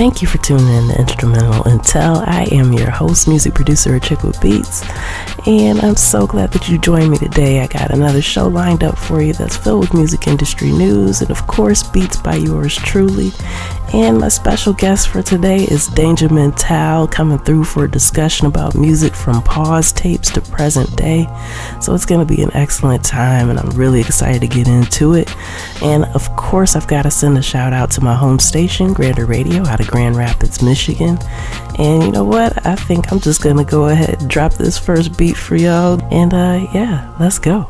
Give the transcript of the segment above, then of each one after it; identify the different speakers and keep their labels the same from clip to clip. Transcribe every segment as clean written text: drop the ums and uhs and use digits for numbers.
Speaker 1: Thank you for tuning in to Instrumental Mentale. I am your host, music producer, Chick with Beats, and I'm so glad that you joined me today. I got another show lined up for you that's filled with music industry news and, of course, beats by yours truly. And my special guest for today is Daneja Mentale, coming through for a discussion about music from pause tapes to present day. So it's going to be an excellent time, and I'm really excited to get into it. And of course, I've got to send a shout out to my home station, Grander Radio, out of Grand Rapids, Michigan. And you know what? I think I'm just going to go ahead and drop this first beat for y'all. And yeah, let's go.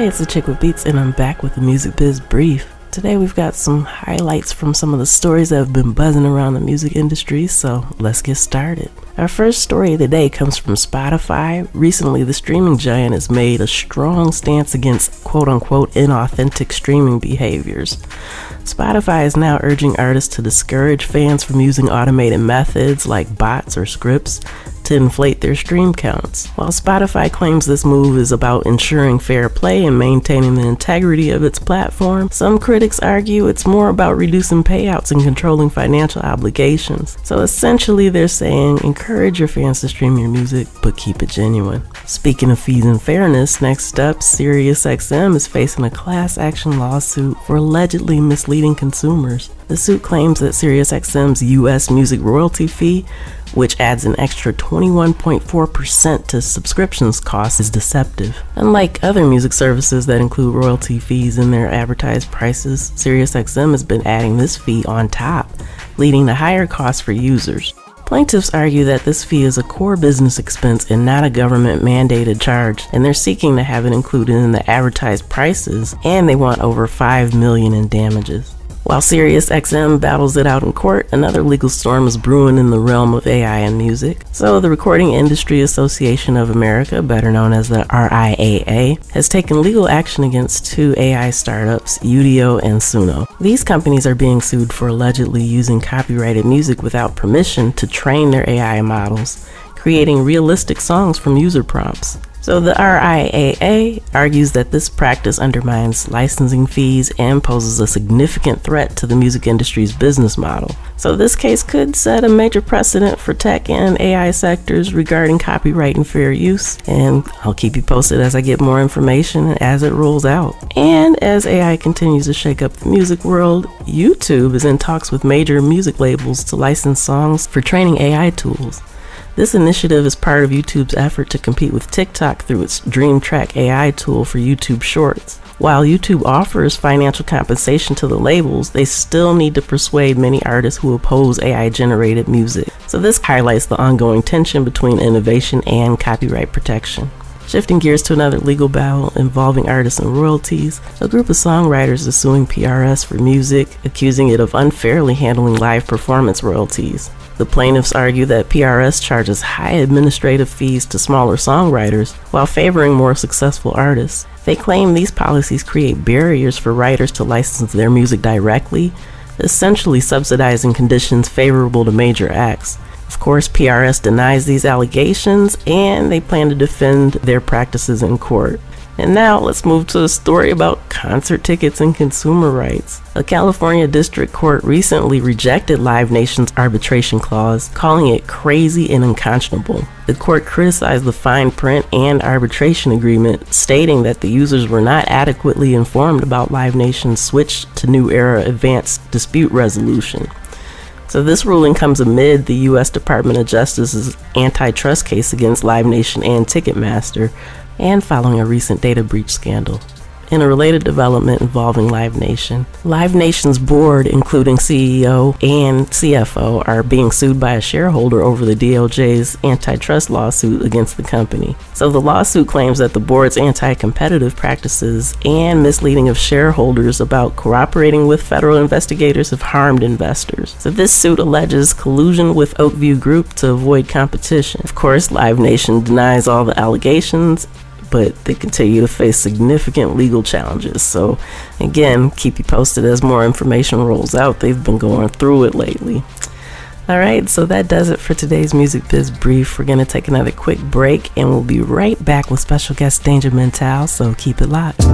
Speaker 1: Hey, it's the Chick with Beats, and I'm back with the Music Biz Brief. Today we've got some highlights from some of the stories that have been buzzing around the music industry, so let's get started. Our first story of the day comes from Spotify. Recently, the streaming giant has made a strong stance against quote-unquote inauthentic streaming behaviors. Spotify is now urging artists to discourage fans from using automated methods like bots or scripts to inflate their stream counts. While Spotify claims this move is about ensuring fair play and maintaining the integrity of its platform, some critics argue it's more about reducing payouts and controlling financial obligations. So essentially they're saying encourage your fans to stream your music, but keep it genuine. Speaking of fees and fairness, next up, SiriusXM is facing a class action lawsuit for allegedly misleading consumers. The suit claims that SiriusXM's U.S. music royalty fee, which adds an extra 21.4% to subscriptions costs, is deceptive. Unlike other music services that include royalty fees in their advertised prices, SiriusXM has been adding this fee on top, leading to higher costs for users. Plaintiffs argue that this fee is a core business expense and not a government-mandated charge, and they're seeking to have it included in the advertised prices, and they want over $5 million in damages. While SiriusXM battles it out in court, another legal storm is brewing in the realm of AI and music. So the Recording Industry Association of America, better known as the RIAA, has taken legal action against two AI startups, Udio and Suno. These companies are being sued for allegedly using copyrighted music without permission to train their AI models, creating realistic songs from user prompts. So the RIAA argues that this practice undermines licensing fees and poses a significant threat to the music industry's business model. So this case could set a major precedent for tech and AI sectors regarding copyright and fair use, and I'll keep you posted as I get more information as it rolls out. And as AI continues to shake up the music world, YouTube is in talks with major music labels to license songs for training AI tools. This initiative is part of YouTube's effort to compete with TikTok through its Dream Track AI tool for YouTube Shorts. While YouTube offers financial compensation to the labels, they still need to persuade many artists who oppose AI-generated music. So this highlights the ongoing tension between innovation and copyright protection. Shifting gears to another legal battle involving artists and royalties, a group of songwriters is suing PRS for music, accusing it of unfairly handling live performance royalties. The plaintiffs argue that PRS charges high administrative fees to smaller songwriters while favoring more successful artists. They claim these policies create barriers for writers to license their music directly, essentially subsidizing conditions favorable to major acts. Of course, PRS denies these allegations, and they plan to defend their practices in court. And now let's move to a story about concert tickets and consumer rights. A California district court recently rejected Live Nation's arbitration clause, calling it crazy and unconscionable. The court criticized the fine print and arbitration agreement, stating that the users were not adequately informed about Live Nation's switch to New Era Advanced Dispute Resolution. So this ruling comes amid the U.S. Department of Justice's antitrust case against Live Nation and Ticketmaster, and following a recent data breach scandal. In a related development involving Live Nation, Live Nation's board, including CEO and CFO, are being sued by a shareholder over the DOJ's antitrust lawsuit against the company. So the lawsuit claims that the board's anti-competitive practices and misleading of shareholders about cooperating with federal investigators have harmed investors. So this suit alleges collusion with Oakview Group to avoid competition. Of course, Live Nation denies all the allegations, but they continue to face significant legal challenges. So again, keep you posted as more information rolls out. They've been going through it lately. Alright, so that does it for today's Music Biz Brief. We're going to take another quick break, and we'll be right back with special guest Daneja Mentale, so keep it locked.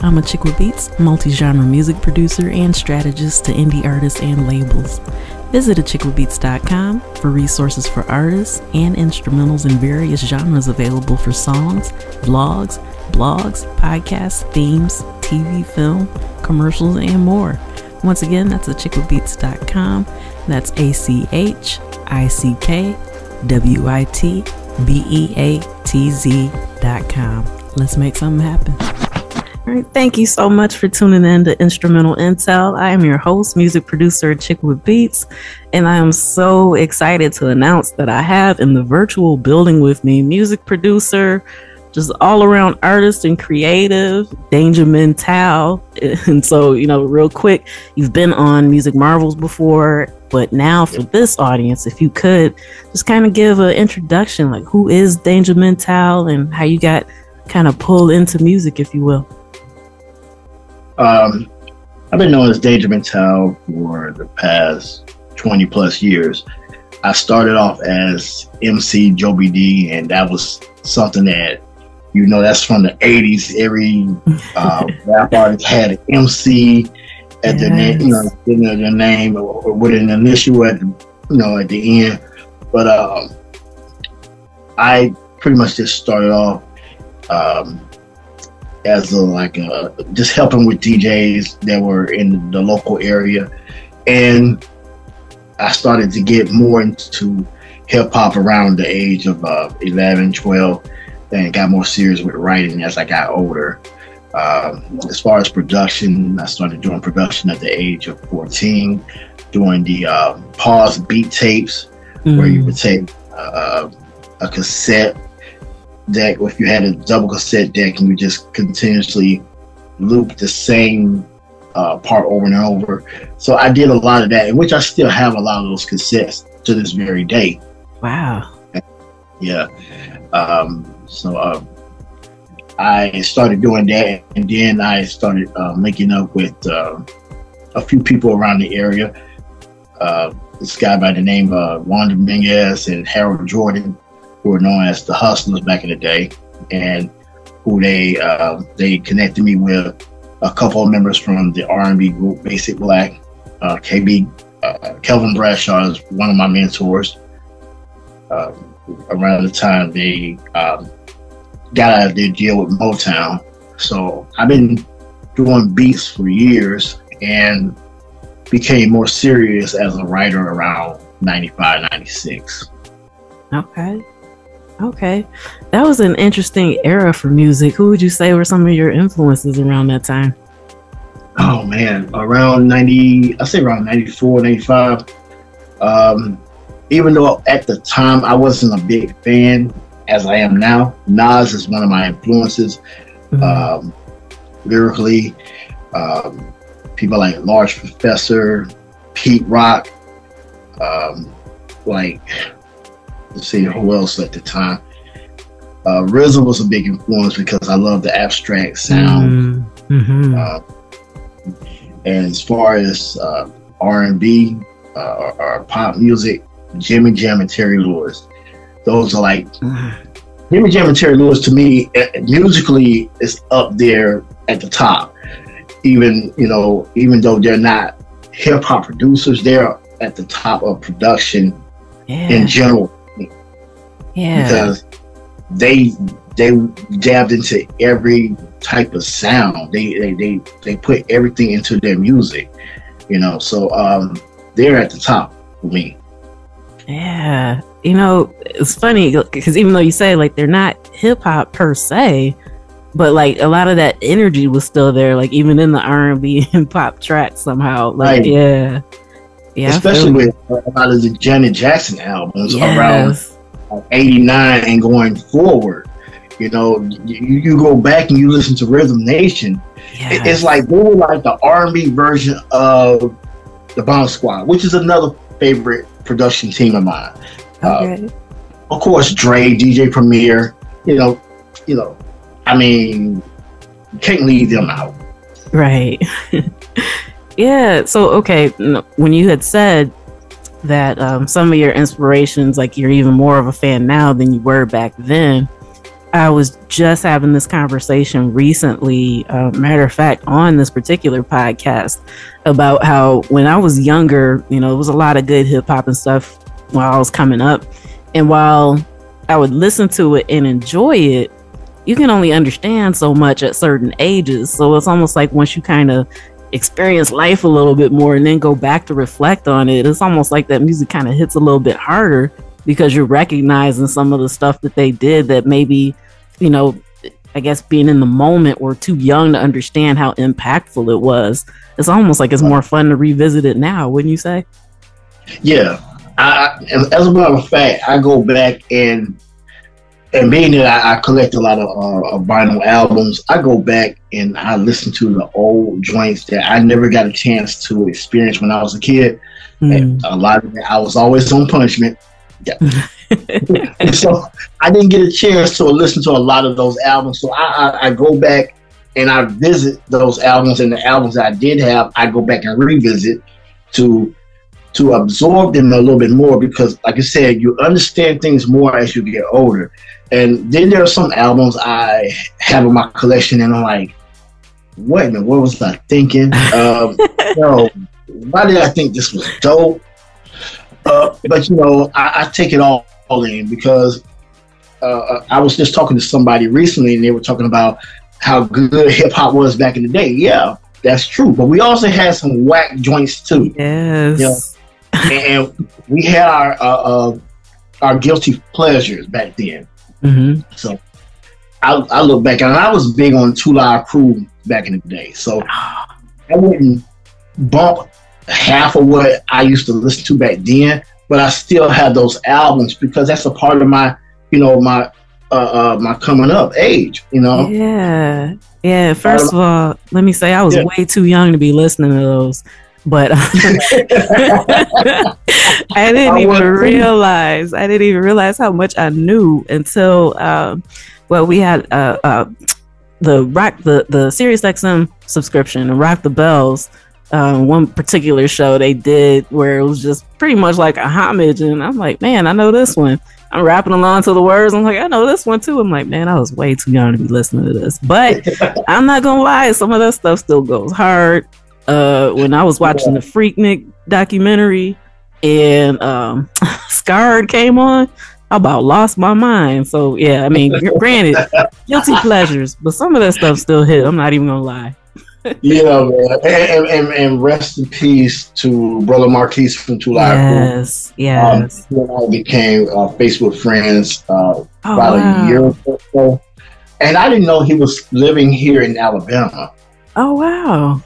Speaker 1: I'm a chick with beats, multi-genre music producer, and strategist to indie artists and labels. Visit achickwithbeats.com for resources for artists and instrumentals in various genres available for songs, vlogs, blogs, podcasts, themes, TV, film, commercials, and more. Once again, that's achickwithbeats.com. That's achickwithbeatz.com. Let's make something happen. All right, thank you so much for tuning in to Instrumental Intel. I am your host, music producer, Chick with Beats, and I am so excited to announce that I have in the virtual building with me music producer, just all around artist and creative, Daneja Mentale. And so, real quick, you've been on Music Marvels before, but now for this audience, if you could just kind of give an introduction, like who is Daneja Mentale and how you got kind of pulled into music, if you will.
Speaker 2: I've been known as Daneja Mentale for the past 20 plus years. I started off as MC Joe BD, and that was something that, that's from the 80s. Every rap artist had an MC at their name, their name or with an initial at at the end. But I pretty much just started off as just helping with DJs that were in the local area, and I started to get more into hip hop around the age of 11, 12, and got more serious with writing as I got older. As far as production, I started doing production at the age of 14, doing the pause beat tapes, where you would take a cassette deck. If you had a double cassette deck and you just continuously loop the same part over and over. So I did a lot of that, in which I still have a lot of those cassettes to this very day.
Speaker 1: Wow.
Speaker 2: Yeah. So I started doing that, and then I started linking up with a few people around the area. This guy by the name of Juan Dominguez and Harold Jordan, who were known as the Hustlers back in the day, and who they connected me with a couple of members from the R&B group Basic Black. Kelvin Bradshaw is one of my mentors. Around the time they got out of their deal with Motown. So I've been doing beats for years and became more serious as a writer around 95, 96.
Speaker 1: Okay. That was an interesting era for music. Who would you say were some of your influences around that time?
Speaker 2: Oh man, around 94, 95. Even though at the time I wasn't a big fan as I am now, Nas is one of my influences. Lyrically, people like Large Professor, Pete Rock, let's see who else at the time. RZA was a big influence because I love the abstract sound. And as far as R&B or pop music, Jimmy Jam and Terry Lewis. Those are like Jimmy Jam and Terry Lewis, to me, musically is up there at the top. Even though they're not hip hop producers, they're at the top of production in general.
Speaker 1: Yeah.
Speaker 2: Because they dabbed into every type of sound. They put everything into their music. So they're at the top for me.
Speaker 1: Yeah. It's funny because even though you say like they're not hip hop per se, but like a lot of that energy was still there, like even in the R&B and pop tracks somehow. Like, right. Yeah.
Speaker 2: Especially with a lot of the Janet Jackson albums around 89 and going forward. You go back and you listen to Rhythm Nation. Yes. It's like they were like the R&B version of the Bomb Squad, which is another favorite production team of mine.
Speaker 1: Okay.
Speaker 2: Of course, Dre, DJ Premier. You can't leave them out.
Speaker 1: Right. Yeah. So, okay, when you had said that some of your inspirations, like you're even more of a fan now than you were back then, I was just having this conversation recently, matter of fact, on this particular podcast about how when I was younger, you know, it was a lot of good hip hop and stuff while I was coming up. And while I would listen to it and enjoy it, you can only understand so much at certain ages. So it's almost like once you kind of experience life a little bit more and then go back to reflect on it, it's almost like that music kind of hits a little bit harder because you're recognizing some of the stuff that they did that maybe, you know, I guess being in the moment or too young to understand how impactful it was. It's almost like it's more fun to revisit it now, wouldn't you say?
Speaker 2: Yeah. As a matter of fact, I go back and being that I collect a lot of vinyl albums, I go back and I listen to the old joints that I never got a chance to experience when I was a kid. And a lot of it, I was always on punishment. Yeah. And so I didn't get a chance to listen to a lot of those albums. So I go back and I visit those albums, and the albums that I did have, I go back and revisit to absorb them a little bit more, because like I said, you understand things more as you get older. And then there are some albums I have in my collection and I'm like, what was I thinking? Why did I think this was dope? But you know, I take it all in, because I was just talking to somebody recently and they were talking about how good hip hop was back in the day. Yeah, that's true. But we also had some whack joints too.
Speaker 1: Yes.
Speaker 2: You know? And we had our guilty pleasures back then. Mm-hmm. So I look back, and I was big on 2 Live Crew back in the day. So I wouldn't bump half of what I used to listen to back then, but I still have those albums because that's a part of my, you know, my coming up age, you know?
Speaker 1: Yeah. Yeah. First of all, let me say I was way too young to be listening to those. But I didn't even realize how much I knew until we had the Sirius XM subscription and Rock the Bells. One particular show they did where it was just pretty much like a homage, and I'm like, man, I know this one. I'm rapping along to the words. I'm like, I know this one too. I'm like, man, I was way too young to be listening to this. But I'm not gonna lie, some of that stuff still goes hard. When I was watching the Freaknik documentary and Scarred came on, I about lost my mind. So yeah, I mean, granted, guilty pleasures, but some of that stuff still hit. I'm not even gonna lie.
Speaker 2: Yeah, man. And rest in peace to Brother Marquise from 2 Live Crew. Yes. He and I became Facebook friends about a year or so. And I didn't know he was living here in Alabama.
Speaker 1: Oh, wow.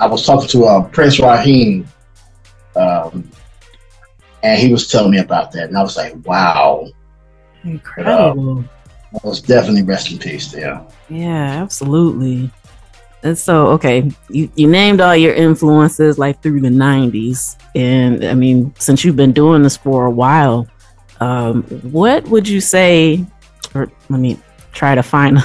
Speaker 2: I was talking to Prince Raheem, and he was telling me about that. And I was like, wow.
Speaker 1: Incredible.
Speaker 2: That was definitely rest in peace there.
Speaker 1: Yeah, absolutely. And so, okay, you named all your influences like through the 90s. And I mean, since you've been doing this for a while, what would you say, or let me try to find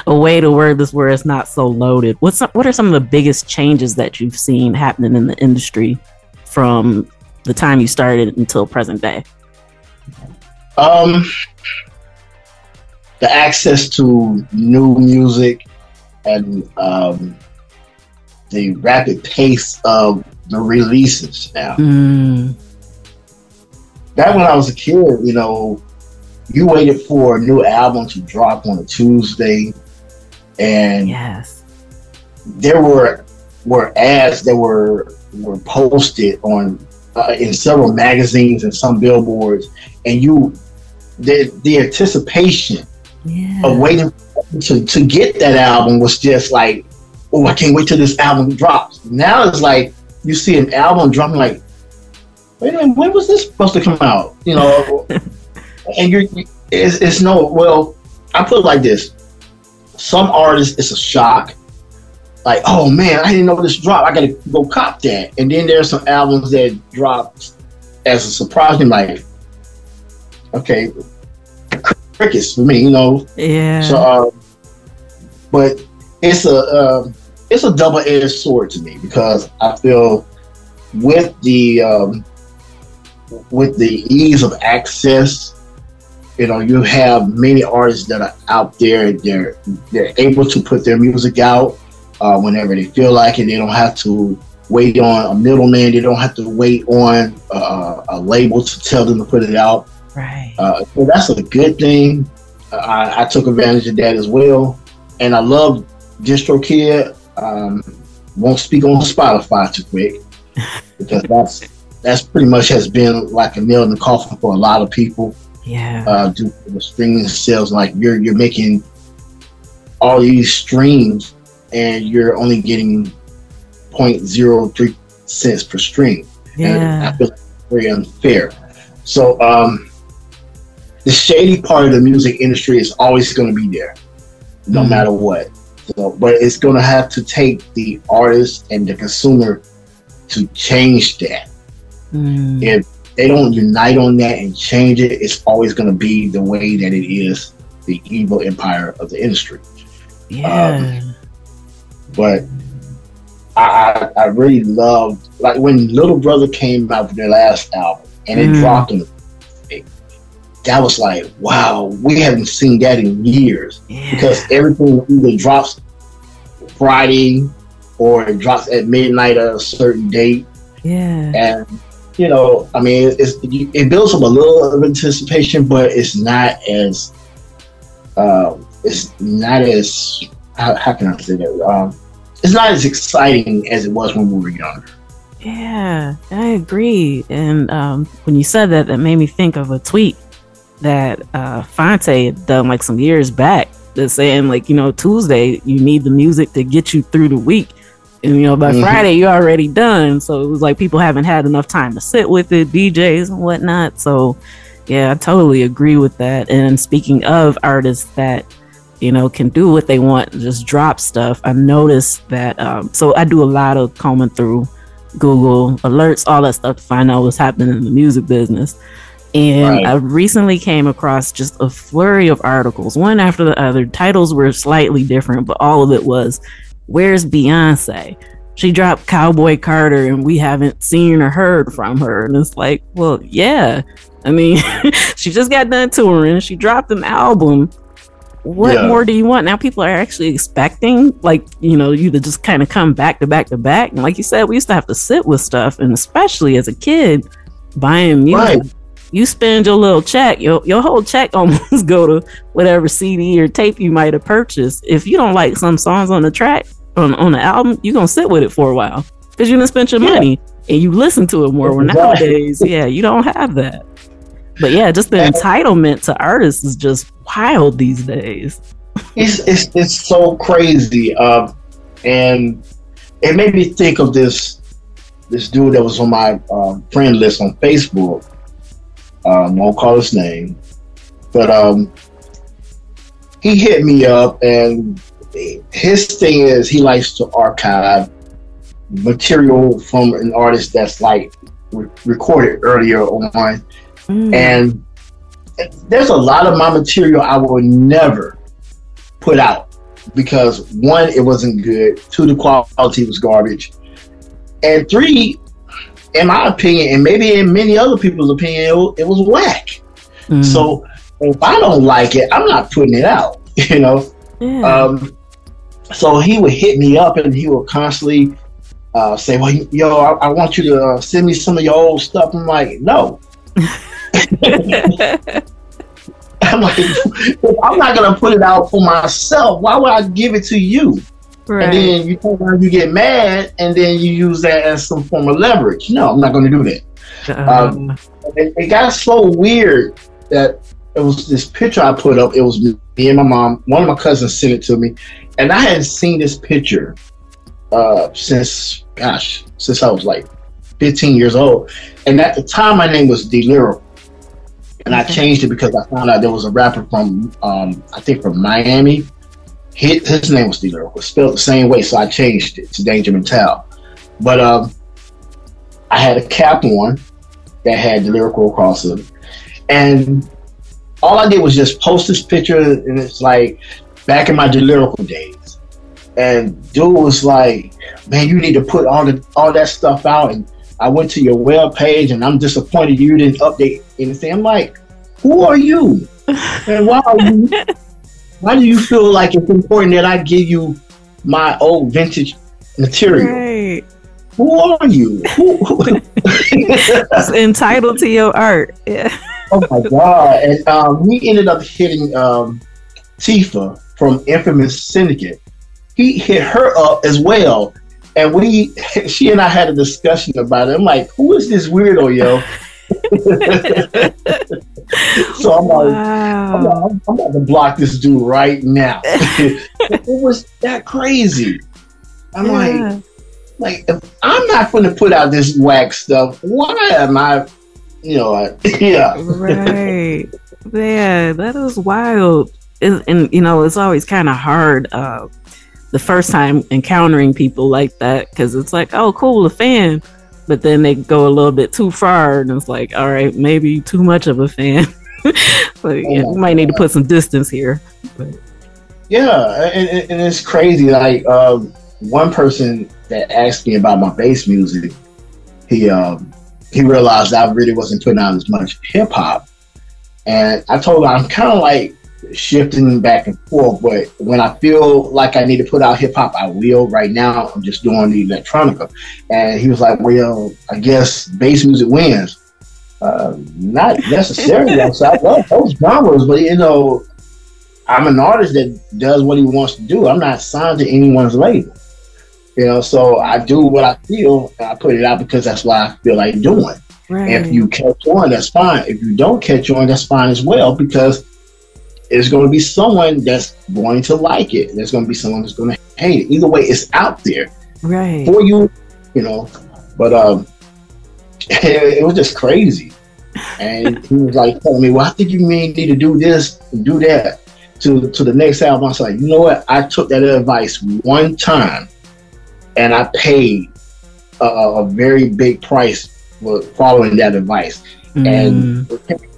Speaker 1: a way to word this where it's not so loaded. What are some of the biggest changes that you've seen happening in the industry from the time you started until present day?
Speaker 2: The access to new music and the rapid pace of the releases now. Back when I was a kid, you know, you waited for a new album to drop on a Tuesday, and there were ads that were posted on in several magazines and some billboards, and the anticipation of waiting to get that album was just like, oh, I can't wait till this album drops. Now it's like you see an album dropping, like, wait a minute, when was this supposed to come out? You know. And it's well, I put it like this. Some artists, it's a shock. Like, oh man, I didn't know this dropped. I gotta go cop that. And then there's some albums that drop as a surprise. And like, okay, crickets for me, you know.
Speaker 1: Yeah.
Speaker 2: So, but it's a double-edged sword to me, because I feel with the ease of access You know, you have many artists that are out there. They're able to put their music out whenever they feel like it. They don't have to wait on a middleman. They don't have to wait on a label to tell them to put it out.
Speaker 1: Right.
Speaker 2: So that's a good thing. I took advantage of that as well, and I love DistroKid. Won't speak on Spotify too quick because that's pretty much has been like a nail in the coffin for a lot of people.
Speaker 1: Yeah.
Speaker 2: Due to the streaming sales, like you're making all these streams and you're only getting 0.03 cents per stream.
Speaker 1: Yeah.
Speaker 2: And I feel like it's very unfair. So the shady part of the music industry is always going to be there, no matter what. So, but it's going to have to take the artist and the consumer to change that. If they don't unite on that and change it, it's always going to be the way that it is, the evil empire of the industry.
Speaker 1: Yeah.
Speaker 2: But I really loved, like when Little Brother came out with their last album and it dropped in that was like, wow, we haven't seen that in years.
Speaker 1: Yeah.
Speaker 2: Because everything either drops Friday or it drops at midnight at a certain date.
Speaker 1: Yeah.
Speaker 2: And, you know, I mean, it builds up a little of anticipation, but it's not as, how can I say that? It's not as exciting as it was when we were younger.
Speaker 1: Yeah, I agree. And when you said that, that made me think of a tweet that Fonte had done like some years back, that's saying like, you know, Tuesday you need the music to get you through the week, and you know by Friday you're already done. So it was like people haven't had enough time to sit with it, DJs and whatnot. So yeah, I totally agree with that. And speaking of artists that, you know, can do what they want, just drop stuff, I noticed that so I do a lot of combing through Google alerts, all that stuff to find out what's happening in the music business. And I recently came across just a flurry of articles, one after the other. Titles were slightly different, but all of it was, where's Beyonce? She dropped Cowboy Carter and we haven't seen or heard from her. And it's like, well, yeah. I mean, she just got done touring. She dropped an album. What more do you want? Now people are actually expecting, like, you know, you to just kind of come back to back to back. And like you said, we used to have to sit with stuff. And especially as a kid, buying music. Right. You spend your little check, your whole check almost go to whatever CD or tape you might have purchased. If you don't like some songs on the track, on the album, you're going to sit with it for a while because you done spent your money and you listen to it more. Where nowadays, you don't have that. But yeah, just the entitlement to artists is just wild these days.
Speaker 2: It's so crazy. And it made me think of this dude that was on my friend list on Facebook. Won't call his name, but he hit me up, and his thing is he likes to archive material from an artist that's like recorded earlier on. And there's a lot of my material I will never put out because one, it wasn't good, two, the quality was garbage, and three, in my opinion, and maybe in many other people's opinion, it was whack. So if I don't like it, I'm not putting it out, you know? So he would hit me up and he would constantly say, well, yo, I want you to send me some of your old stuff. I'm like, no. I'm like, I'm not going to put it out for myself. Why would I give it to you? Right. And then you get mad, and then you use that as some form of leverage. No, I'm not going to do that. It got so weird that it was this picture I put up. It was me and my mom. One of my cousins sent it to me, and I hadn't seen this picture since I was like 15 years old. And at the time, my name was D-Lyrical. And I changed it because I found out there was a rapper from, I think from Miami. His name was D-Lyrical, spelled the same way, so I changed it to Daneja Mentale. But I had a cap on that had D-Lyrical across it. And all I did was just post this picture, and it's like back in my D-Lyrical days. And dude was like, man, you need to put all that stuff out. And I went to your web page, and I'm disappointed you didn't update anything. I'm like, who are you? And why do you feel like it's important that I give you my old vintage material?
Speaker 1: Right.
Speaker 2: Who are you?
Speaker 1: It's entitled to your art. Yeah.
Speaker 2: Oh my God. And we ended up hitting Tifa from Infamous Syndicate. He hit her up as well. And she and I had a discussion about it. I'm like, who is this weirdo, yo? So I'm
Speaker 1: wow.
Speaker 2: I'm about to block this dude right now. It was that crazy. I'm like, if I'm not going to put out this whack stuff, why am I, yeah.
Speaker 1: Right. Yeah, that is wild. And it's always kind of hard the first time encountering people like that, because it's like, oh, cool, a fan. But then they go a little bit too far, and it's like, all right, maybe too much of a fan. But yeah, we might need to put some distance here. But.
Speaker 2: Yeah, and it's crazy. Like one person that asked me about my bass music, he realized I really wasn't putting out as much hip hop, and I told him I'm kind of like shifting back and forth. But when I feel like I need to put out hip hop, I will. Right now, I'm just doing the electronica. And he was like, "Well, I guess bass music wins." Not necessarily. I love those genres, but I'm an artist that does what he wants to do. I'm not signed to anyone's label. So I do what I feel, and I put it out because that's what I feel like doing.
Speaker 1: Right.
Speaker 2: If you catch on, that's fine. If you don't catch on, that's fine as well, because there's going to be someone that's going to like it. There's going to be someone that's going to hate it. Either way, it's out there for you, But it was just crazy. And he was like telling me, well, I think you need to do this and do that to the next album. I was like, you know what? I took that advice one time, and I paid a very big price for following that advice. And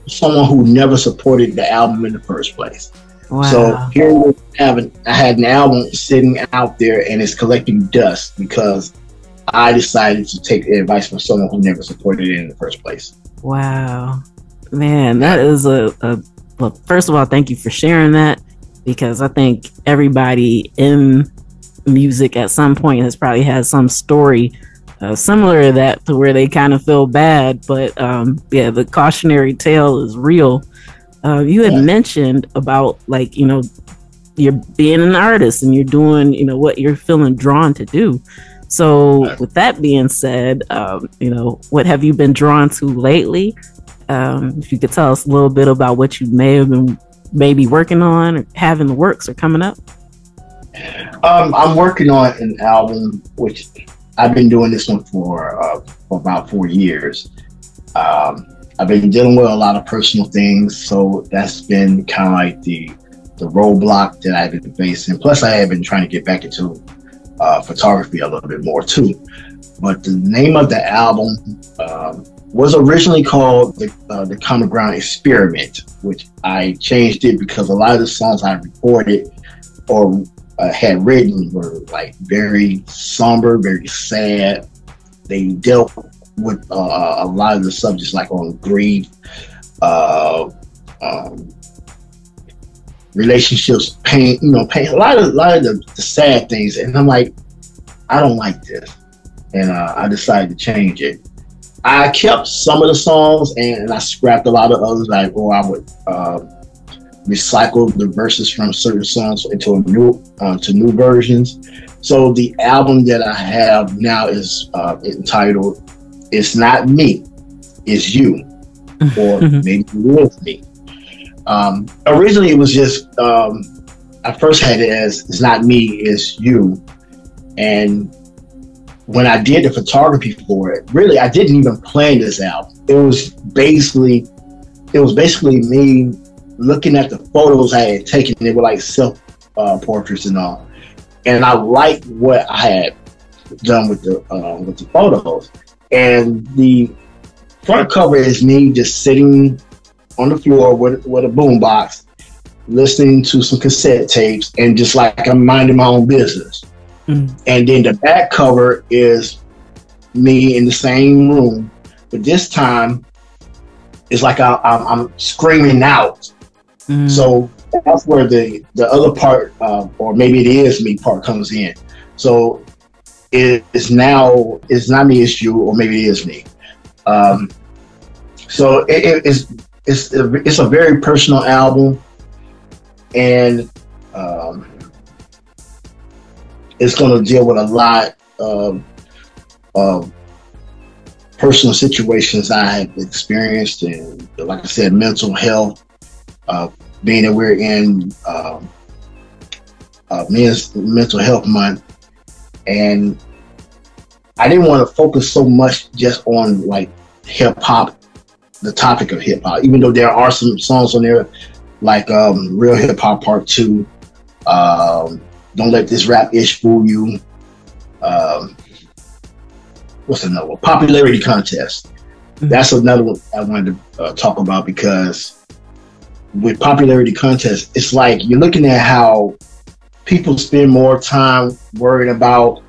Speaker 2: someone who never supported the album in the first place.
Speaker 1: Wow.
Speaker 2: So here I had an album sitting out there, and it's collecting dust because I decided to take the advice from someone who never supported it in the first place.
Speaker 1: Wow, man, that is well, first of all, thank you for sharing that, because I think everybody in music at some point has probably had some story similar to that, to where they kind of feel bad. But the cautionary tale is real. You had mentioned about, like, you're being an artist and you're doing, what you're feeling drawn to do. So with that being said, what have you been drawn to lately? If you could tell us a little bit about what you may have been maybe working on, or have in the works, or coming up.
Speaker 2: I'm working on an album, which I've been doing this one for about 4 years. I've been dealing with a lot of personal things, so that's been kind of like the roadblock that I've been facing. Plus, I have been trying to get back into photography a little bit more too. But the name of the album was originally called the Common Ground Experiment, which I changed it because a lot of the songs I recorded or had written were like very somber, very sad. They dealt with a lot of the subjects, like on grief, relationships, pain, pain, a lot of the sad things. And I'm like, I don't like this. And I decided to change it. I kept some of the songs and I scrapped a lot of others, I would recycle the verses from certain songs into new versions. So the album that I have now is entitled "It's Not Me, It's You," or maybe it is me. Originally, it was just I first had it as "It's Not Me, It's You," and when I did the photography for it, really, I didn't even plan this album. It was basically me looking at the photos I had taken. They were like self portraits and all, and I liked what I had done with the photos. And the front cover is me just sitting on the floor with a boombox, listening to some cassette tapes, and just like I'm minding my own business. And then the back cover is me in the same room, but this time it's like I'm screaming out So that's where the other part, or maybe it is me part, comes in. So it's not me, it's you, or maybe it is me. So it's a very personal album, and it's going to deal with a lot of personal situations I have experienced, and like I said, mental health. Being that we're in Men's Mental Health Month, and I didn't want to focus so much just on like hip hop, the topic of hip hop, even though there are some songs on there like Real Hip Hop Part 2, Don't Let This Rap Ish Fool You, what's another one? Popularity Contest. That's another one I wanted to talk about, because with Popularity Contest, it's like you're looking at how people spend more time worrying about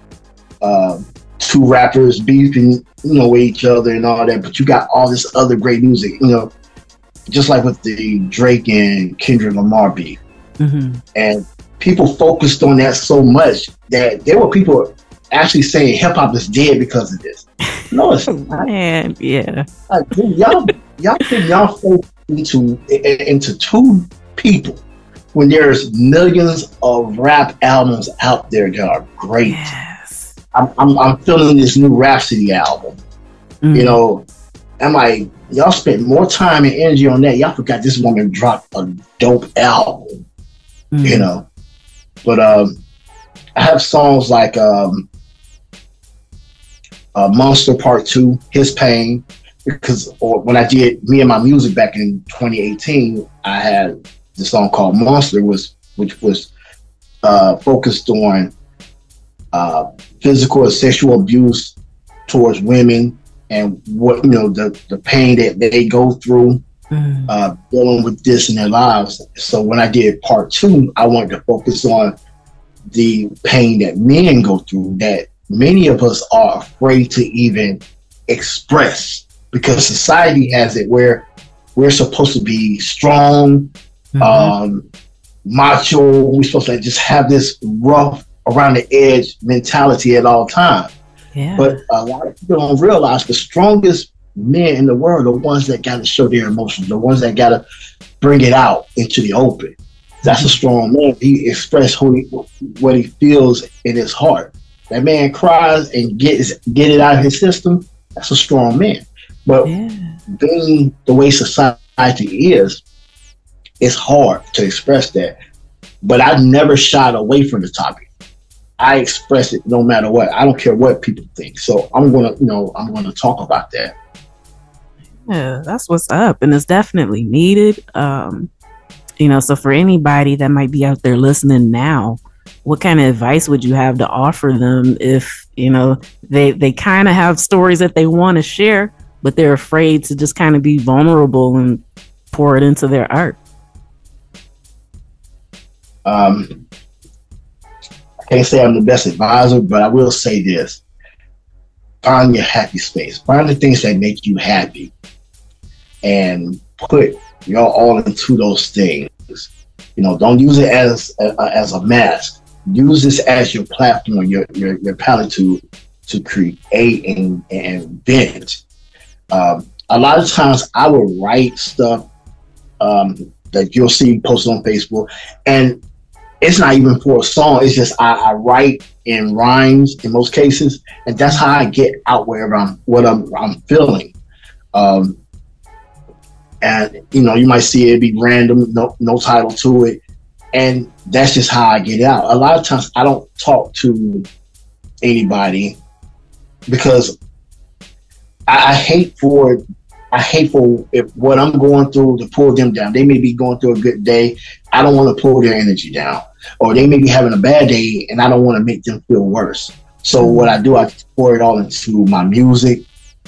Speaker 2: two rappers beefing, with each other and all that, but you got all this other great music, just like with the Drake and Kendrick Lamar beef. And people focused on that so much that there were people actually saying hip hop is dead because of this. No, it's not.
Speaker 1: Man, yeah.
Speaker 2: Like, dude, y'all focus into two people when there's millions of rap albums out there that are great.
Speaker 1: Yes.
Speaker 2: I'm feeling this new Rhapsody album. I'm like, y'all spent more time and energy on that. Y'all forgot this woman dropped a dope album. But I have songs like Monster Part 2, His Pain, or when I did Me and My Music back in 2018, I had the song called Monster, which was focused on physical and sexual abuse towards women, and what the pain that they go through dealing with this in their lives. So when I did Part 2, I wanted to focus on the pain that men go through, that many of us are afraid to even express, because society has it where we're supposed to be strong, macho. We're supposed to just have this rough, around the edge mentality at all times.
Speaker 1: Yeah.
Speaker 2: But a lot of people don't realize the strongest men in the world are the ones that got to show their emotions, the ones that got to bring it out into the open. That's a strong man. He expressed what he feels in his heart. That man cries and get it out of his system. That's a strong man. But being the way society is, it's hard to express that. But I never shied away from the topic. I express it no matter what. I don't care what people think. So I'm gonna talk about that.
Speaker 1: Yeah, that's what's up, and it's definitely needed. So for anybody that might be out there listening now, what kind of advice would you have to offer them if they kind of have stories that they want to share, but they're afraid to just kind of be vulnerable and pour it into their art? I can't say I'm the best advisor, but I will say this. Find your happy space. Find the things that make you happy and put your all into those things. Don't use it as a mask. Use this as your platform, your palette to create and vent. A lot of times I will write stuff that you'll see posted on Facebook, and it's not even for a song. It's just I write in rhymes in most cases, and that's how I get out wherever I'm feeling. And you might see it be random, no title to it, and that's just how I get it out. A lot of times I don't talk to anybody because I hate for if what I'm going through to pull them down. They may be going through a good day. I don't want to pull their energy down. Or they may be having a bad day and I don't want to make them feel worse. So what I do, I pour it all into my music.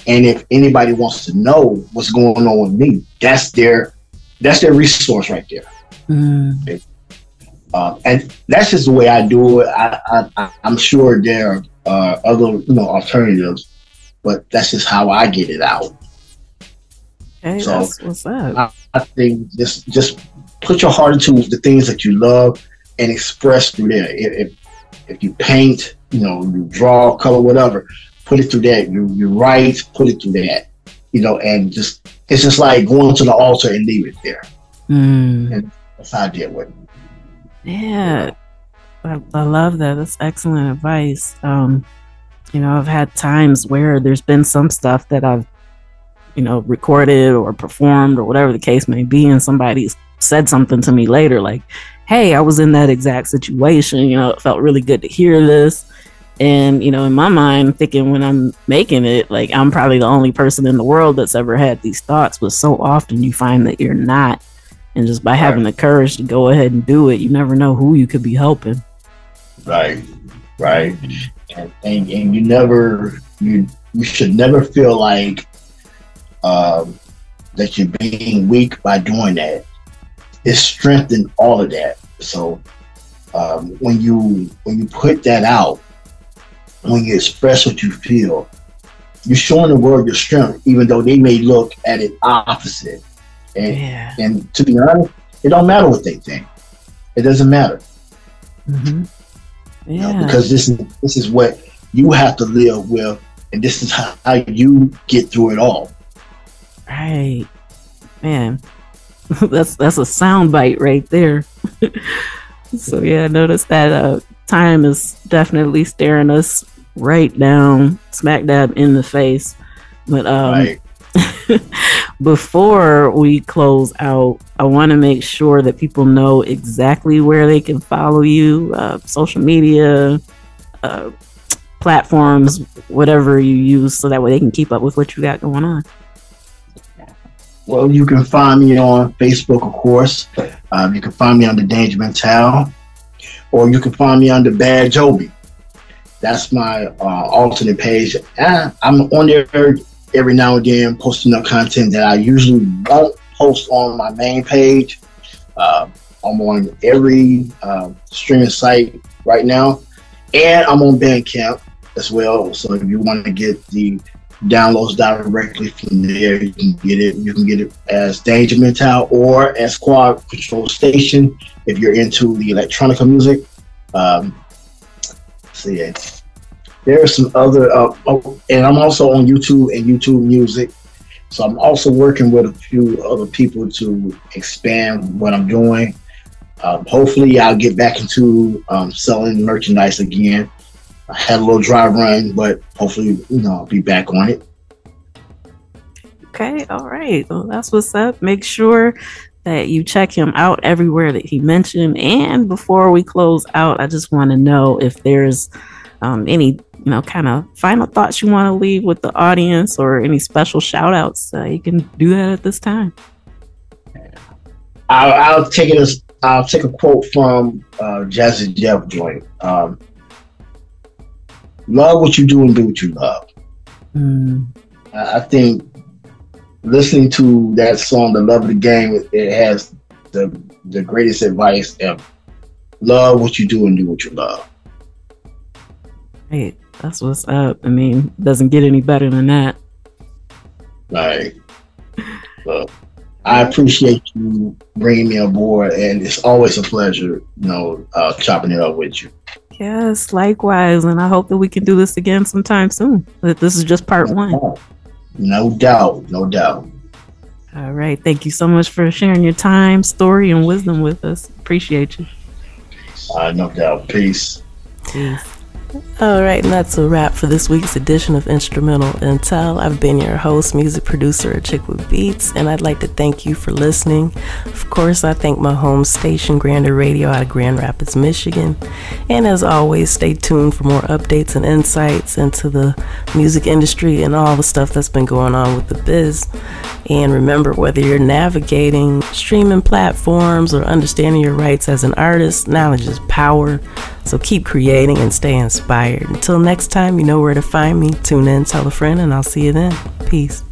Speaker 1: And if anybody wants to know what's going on with me, that's their resource right there. Okay. And that's just the way I do it. I'm sure there are other alternatives, but that's just how I get it out. Hey,
Speaker 2: so
Speaker 1: that's what's up.
Speaker 2: I think just put your heart into the things that you love and express through there. If you paint, you draw, color, whatever, put it through that. You write, put it through that. And it's just like going to the altar and leave it there. And that's how I deal with it.
Speaker 1: Yeah. I love that. That's excellent advice. I've had times where there's been some stuff that I've, recorded or performed or whatever the case may be, and somebody's said something to me later like, hey, I was in that exact situation. It felt really good to hear this. And, in my mind, thinking when I'm making it, like, I'm probably the only person in the world that's ever had these thoughts. But so often you find that you're not. And just by having the courage to go ahead and do it, you never know who you could be helping.
Speaker 2: Right. And you should never feel like that you're being weak by doing that. It's strengthened all of that. So when you put that out, when you express what you feel, you're showing the world your strength, even though they may look at it opposite. And to be honest, it don't matter what they think. It doesn't matter. Because this is what you have to live with, and this is how you get through it all.
Speaker 1: Right, man. that's a sound bite right there. So yeah, notice that time is definitely staring us right down, smack dab in the face. But before we close out, I want to make sure that people know exactly where they can follow you, social media, platforms, whatever you use, so that way they can keep up with what you got going on.
Speaker 2: Well, you can find me on Facebook, of course. You can find me under Daneja Mentale, or you can find me under Bad Joby. That's my alternate page. I'm on there every now and then, posting up content that I usually won't post on my main page. I'm on every streaming site right now, and I'm on Bandcamp as well. So if you want to get the downloads directly from there, you can get it. You can get it as Daneja Mentale or as Squad Control Station if you're into the electronica music. So yeah, there are some other, and I'm also on YouTube and YouTube Music. So I'm also working with a few other people to expand what I'm doing. Hopefully I'll get back into selling merchandise again. I had a little dry run, but hopefully, I'll be back on it.
Speaker 1: Okay, all right. Well, that's what's up. Make sure that you check him out everywhere that he mentioned. And before we close out, I just want to know if there's any, kind of final thoughts you want to leave with the audience, or any special shout outs. You can do that at this time.
Speaker 2: I'll take a quote from Jazzy Jeff joint. Love what you do and do what you love. I think listening to that song, The Love of the Game, it has the greatest advice ever. Love what you do and do what you love.
Speaker 1: Hey, that's what's up. I mean, it doesn't get any better than that.
Speaker 2: Right. Well, I appreciate you bringing me on board, and it's always a pleasure, chopping it up with you.
Speaker 1: Yes, likewise. And I hope that we can do this again sometime soon. That this is just part one.
Speaker 2: No doubt. No doubt.
Speaker 1: All right. Thank you so much for sharing your time, story, and wisdom with us. Appreciate you.
Speaker 2: No doubt. Peace.
Speaker 1: Peace.
Speaker 3: All right, and that's a wrap for this week's edition of Instrumental Intel. I've been your host, music producer, A Chick with Beats, and I'd like to thank you for listening. Of course, I thank my home station, Grander Radio, out of Grand Rapids, Michigan. And as always, stay tuned for more updates and insights into the music industry and all the stuff that's been going on with the biz. And remember, whether you're navigating streaming platforms or understanding your rights as an artist, knowledge is power. So keep creating and stay inspired. Until next time, you know where to find me. Tune in, tell a friend, and I'll see you then. Peace.